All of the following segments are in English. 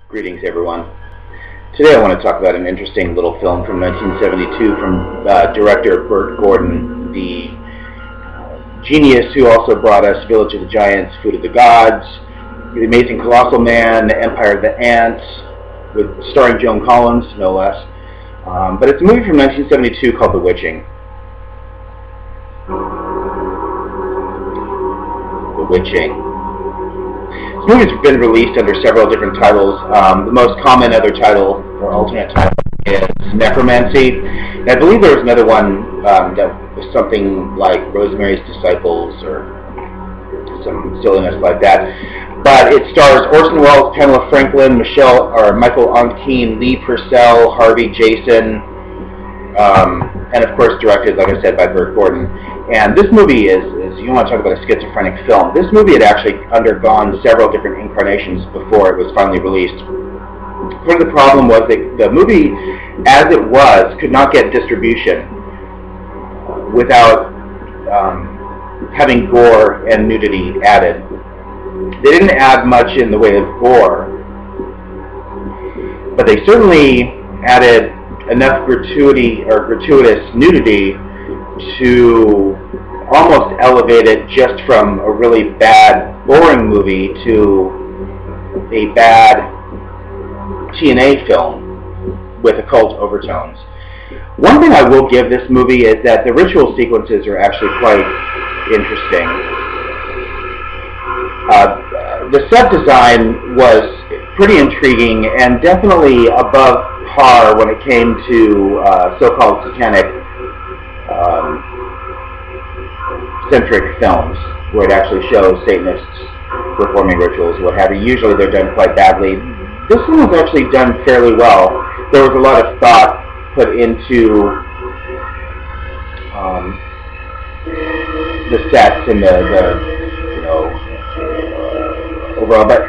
Greetings, everyone. Today I want to talk about an interesting little film from 1972 from director Burt Gordon, the genius who also brought us Village of the Giants, Food of the Gods, The Amazing Colossal Man, Empire of the Ants, starring Joan Collins, no less. But it's a movie from 1972 called The Witching. The Witching. This movie's been released under several different titles. The most common other title, or alternate title, is Necromancy. And I believe there was another one that was something like Rosemary's Disciples, or some silliness like that. But it stars Orson Welles, Pamela Franklin, Michael Onkteen, Lee Purcell, Harvey Jason, and of course directed, like I said, by Burt Gordon. And this movie is you want to talk about a schizophrenic film. This movie had actually undergone several different incarnations before it was finally released. Part of the problem was that the movie, as it was, could not get distribution without having gore and nudity added. They didn't add much in the way of gore, but they certainly added enough gratuitous nudity to almost elevate it just from a really bad, boring movie to a bad TNA film with occult overtones. One thing I will give this movie is that the ritual sequences are actually quite interesting. The set design was pretty intriguing and definitely above par when it came to so-called satanic centric films, where it actually shows Satanists performing rituals, what have you. Usually they're done quite badly. This one was actually done fairly well. There was a lot of thought put into the sets and overall. But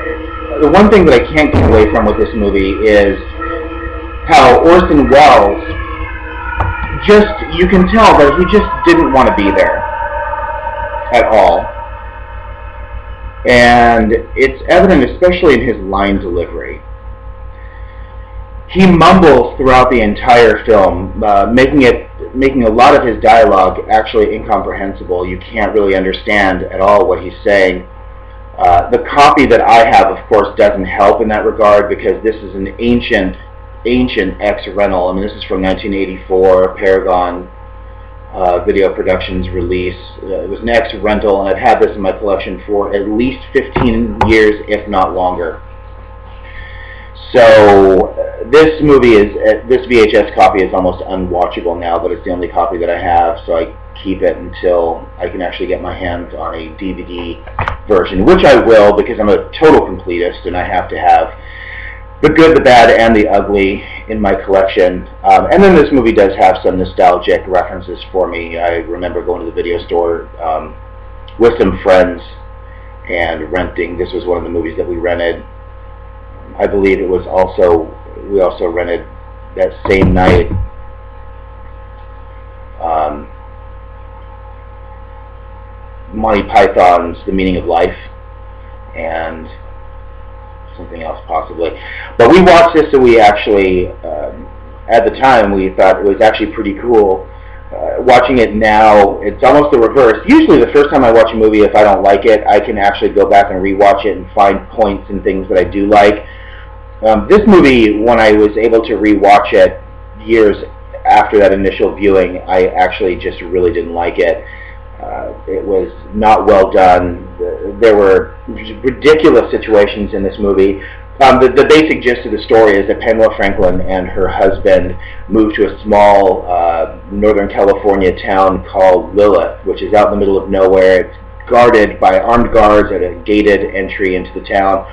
the one thing that I can't get away from with this movie is how Orson Welles you can tell that he just didn't want to be there at all. And it's evident, especially in his line delivery. He mumbles throughout the entire film, making a lot of his dialogue actually incomprehensible. You can't really understand at all what he's saying. The copy that I have, of course, doesn't help in that regard, because this is an ancient ex-rental. I mean, this is from 1984, Paragon Video Productions release. It was an ex-rental, and I've had this in my collection for at least 15 years, if not longer. So this VHS copy is almost unwatchable now, but it's the only copy that I have, so I keep it until I can actually get my hands on a DVD version, which I will, because I'm a total completist and I have to have the good, the bad, and the ugly in my collection. And then this movie does have some nostalgic references for me. I remember going to the video store with some friends and renting. This was one of the movies that we rented. I believe it was we also rented that same night Monty Python's The Meaning of Life, and something else possibly. But we watched this, and we actually, at the time, we thought it was actually pretty cool. Watching it now, it's almost the reverse. Usually the first time I watch a movie, if I don't like it, I can actually go back and rewatch it and find points and things that I do like. This movie, when I was able to rewatch it years after that initial viewing, I actually just really didn't like it. It was not well done. There were ridiculous situations in this movie. The basic gist of the story is that Pamela Franklin and her husband moved to a small Northern California town called Lilith, which is out in the middle of nowhere. It's guarded by armed guards at a gated entry into the town.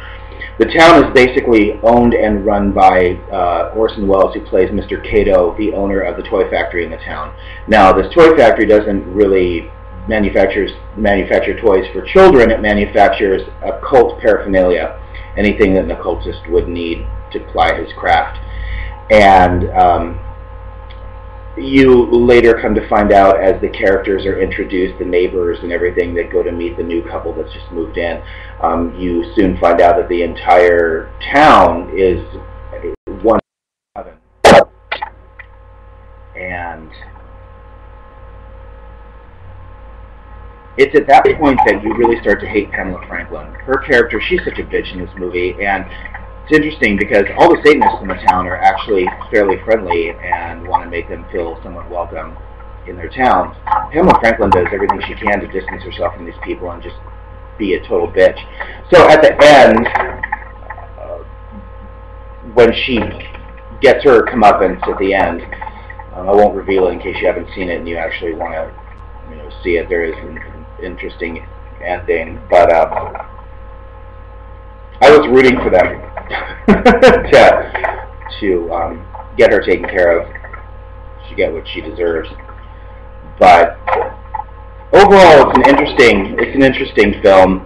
The town is basically owned and run by Orson Welles, who plays Mr. Cato, the owner of the toy factory in the town. Now, this toy factory doesn't really manufacture toys for children. It manufactures occult paraphernalia, anything that an occultist would need to ply his craft. And you later come to find out, as the characters are introduced, the neighbors and everything that go to meet the new couple that's just moved in, you soon find out that the entire town is one oven. And it's at that point that you really start to hate Pamela Franklin. Her character, she's such a bitch in this movie, and it's interesting because all the Satanists in the town are actually fairly friendly and want to make them feel somewhat welcome in their town. Pamela Franklin does everything she can to distance herself from these people and just be a total bitch. So at the end, when she gets her comeuppance at the end, I won't reveal it in case you haven't seen it and you actually want to, see it. There is an interesting ending, but I was rooting for them to get her taken care of. She get what she deserves. But overall, it's an interesting film.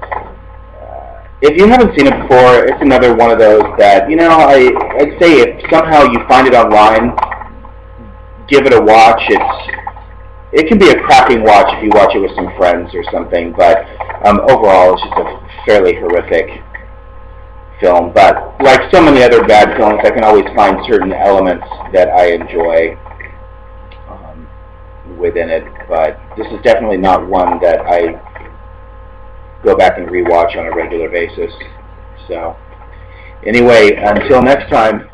If you haven't seen it before, it's another one of those that, I'd say if somehow you find it online, give it a watch. It can be a cracking watch if you watch it with some friends or something, but overall it's just a fairly horrific film. But like so many other bad films, I can always find certain elements that I enjoy within it, but this is definitely not one that I go back and rewatch on a regular basis. So anyway, until next time.